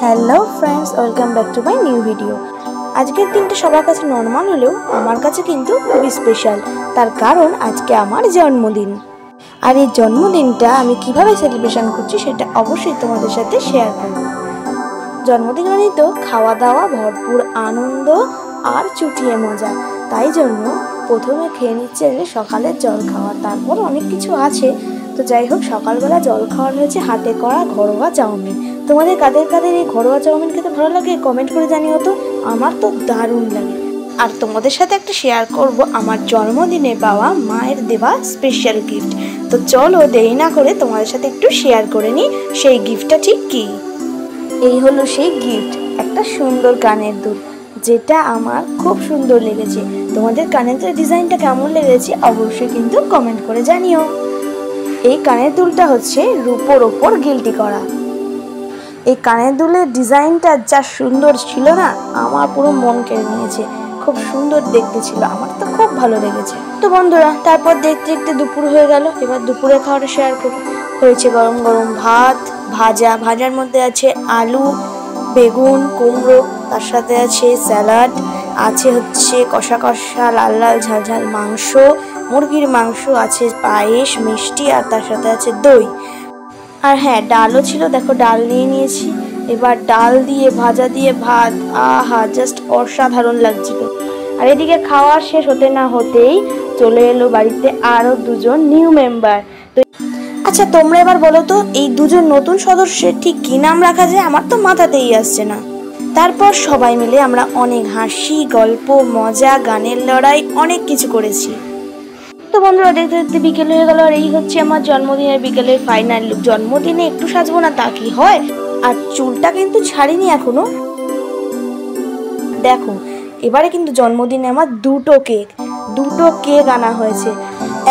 Hello friends, welcome back to my new video. আজকের দিনটা সবার কাছে নর্মাল হলেও আমার কাছে কিন্তু খুবই স্পেশাল, তার কারণ আজকে আমার জন্মদিন। আর এই জন্মদিনটা আমি কিভাবে সেলিব্রেশন করছি সেটা অবশ্যই তোমাদের সাথে শেয়ার করব। জন্মদিন মানেই তো খাওয়া দাওয়া, ভরপুর আনন্দ আর চুটিয়ে মজা। তাই জন্য প্রথমে খেয়ে নিচ্ছে সকালের জল খাওয়া, তারপর অনেক কিছু আছে। তো যাই হোক, সকালবেলা জল খাওয়ার হয়েছে হাতে করা ঘরোয়া চাউমিন। তোমাদের কাদের কাদের এই ঘরোয়া চাউমিন খেতে ভালো লাগে কমেন্ট করে জানিও তো। আমার তো দারুণ লাগে। আর তোমাদের সাথে একটা শেয়ার করব আমার জন্মদিনে পাওয়া মায়ের দেওয়া স্পেশাল গিফট। তো চলো দেরি না করে তোমাদের সাথে একটু শেয়ার করে নিই সেই গিফটটা ঠিক কী। এই হলো সেই গিফট, একটা সুন্দর কানের দুল, যেটা আমার খুব সুন্দর লেগেছে। তোমাদের কানের দুলের ডিজাইনটা কেমন লেগেছে অবশ্যই কিন্তু কমেন্ট করে জানিও। এই কানের দুলটা হচ্ছে রূপোর ওপর গিল্টি করা। এই কানের দুলের ডিজাইনটা যা সুন্দর ছিল না, আমার পুরো মন কেড়ে নিয়েছে। খুব সুন্দর দেখতে ছিল, আমার তো খুব ভালো লেগেছে। তো বন্ধুরা, তারপর দেখতে দেখতে দুপুর হয়ে গেল। এবার দুপুরে খাওয়াটা শেয়ার করি। হয়েছে গরম গরম ভাত, ভাজার মধ্যে আছে আলু, বেগুন, কুমড়ো, তার সাথে আছে স্যালাড, আছে হচ্ছে কষা কষা লাল লাল ঝাল ঝাল মাংস, মুরগির মাংস, আছে পায়েস, মিষ্টি, আর তার সাথে আছে দই। আর হ্যাঁ, ডালও ছিল, দেখো ডাল নিয়ে নিয়েছি। এবার ডাল দিয়ে ভাজা দিয়ে ভাত, আহা জাস্ট অসাধারণ লাগছিল। আর এদিকে খাওয়া শেষ হতে না হতেই চলে এলো বাড়িতে আরও দুজন নিউ মেম্বার। তো আচ্ছা, তোমরা এবার বলো তো এই দুজন নতুন সদস্যের ঠিক কী নাম রাখা যায়? আমার তো মাথাতেই আসছে না। তারপর সবাই মিলে আমরা অনেক হাসি, গল্প, মজা, গানের লড়াই, অনেক কিছু করেছি। তো বন্ধুরা, দেখতে দেখতে বিকেল হয়ে গেল। আর এই হচ্ছে আমার জন্মদিনের বিকেলের ফাইনাল লুক। জন্মদিনে একটু সাজবো না তা কি হয়? আর চুলটা কিন্তু ছাড়িনি এখনো। দেখো, এবারে কিন্তু জন্মদিনে আমার দুটো কেক আনা হয়েছে।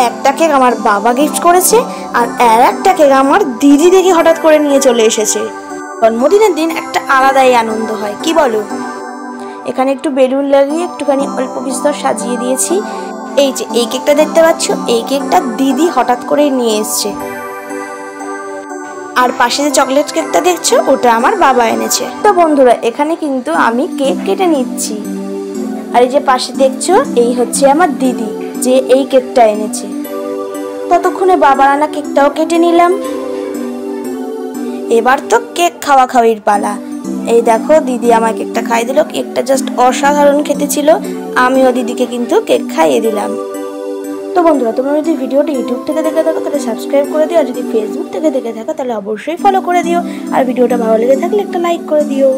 একটা কেক আমার বাবা গিফট করেছে, আর একটা কেক আমার দিদি দেখে হঠাৎ করে নিয়ে চলে এসেছে। জন্মদিনের দিন একটা আলাদাই আনন্দ হয়, কি বলো? এখানে একটু বেলুন লাগিয়ে একটুখানি অল্প বিস্তর সাজিয়ে দিয়েছি। এই যে এই কেকটা দেখতে পাচ্ছ, এই কেকটা দিদি হঠাৎ করে নিয়ে এসছে। আর পাশে যে চকলেট কেকটা দেখছো, ওটা আমার বাবা এনেছে। তো বন্ধুরা, এখানে কিন্তু আমি কেক কেটে নিচ্ছি। আর এই যে পাশে দেখছো, এই হচ্ছে আমার দিদি, যে এই কেকটা এনেছে। ততক্ষণে বাবার আনা কেকটাও কেটে নিলাম। এবার তো কেক খাওয়ার পালা। এই দেখো, দিদি আমার কেকটা খাইয়ে দিল। কেকটা জাস্ট অসাধারণ খেতে ছিল। আমিও দিদিকে কিন্তু কেক খাইয়ে দিলাম। তো বন্ধুরা, তোমরা যদি ভিডিওটা ইউটিউব থেকে দেখে থাকো তাহলে সাবস্ক্রাইব করে দিও, আর যদি ফেসবুক থেকে দেখে থাকো তাহলে অবশ্যই ফলো করে দিও। আর ভিডিওটা ভালো লেগে থাকলে একটা লাইক করে দিও।